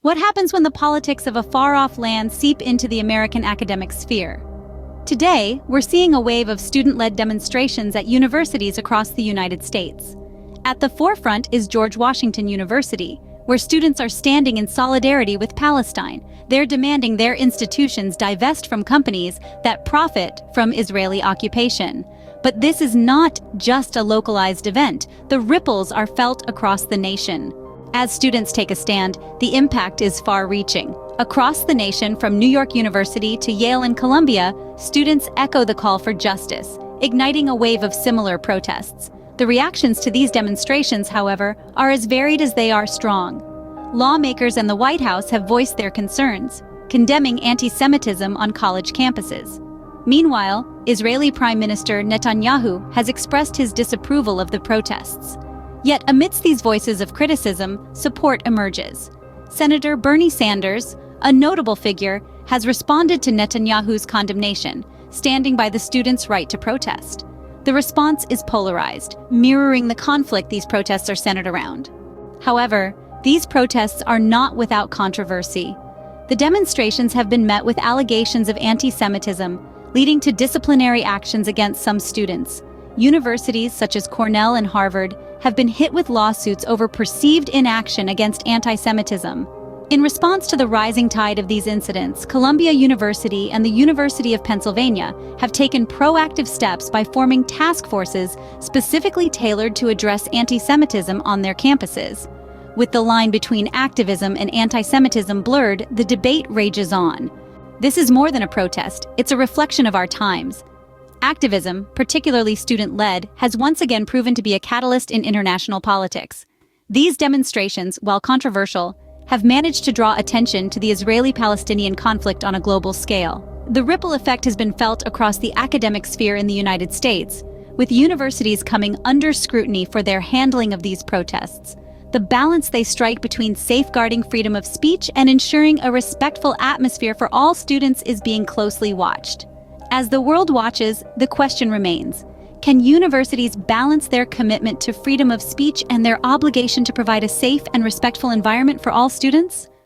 What happens when the politics of a far-off land seep into the American academic sphere? Today, we're seeing a wave of student-led demonstrations at universities across the United States. At the forefront is George Washington University, where students are standing in solidarity with Palestine. They're demanding their institutions divest from companies that profit from Israeli occupation. But this is not just a localized event. The ripples are felt across the nation. As students take a stand, the impact is far-reaching. Across the nation, from New York University to Yale and Columbia, students echo the call for justice, igniting a wave of similar protests. The reactions to these demonstrations, however, are as varied as they are strong. Lawmakers and the White House have voiced their concerns, condemning anti-Semitism on college campuses. Meanwhile, Israeli Prime Minister Netanyahu has expressed his disapproval of the protests. Yet amidst these voices of criticism, support emerges. Senator Bernie Sanders, a notable figure, has responded to Netanyahu's condemnation, standing by the students' right to protest. The response is polarized, mirroring the conflict these protests are centered around. However, these protests are not without controversy. The demonstrations have been met with allegations of anti-Semitism, leading to disciplinary actions against some students. Universities such as Cornell and Harvard have been hit with lawsuits over perceived inaction against anti-Semitism. In response to the rising tide of these incidents, Columbia University and the University of Pennsylvania have taken proactive steps by forming task forces specifically tailored to address anti-Semitism on their campuses. With the line between activism and anti-Semitism blurred, the debate rages on. This is more than a protest, it's a reflection of our times. Activism, particularly student-led, has once again proven to be a catalyst in international politics. These demonstrations, while controversial, have managed to draw attention to the Israeli-Palestinian conflict on a global scale. The ripple effect has been felt across the academic sphere in the United States, with universities coming under scrutiny for their handling of these protests. The balance they strike between safeguarding freedom of speech and ensuring a respectful atmosphere for all students is being closely watched. As the world watches, the question remains: can universities balance their commitment to freedom of speech and their obligation to provide a safe and respectful environment for all students?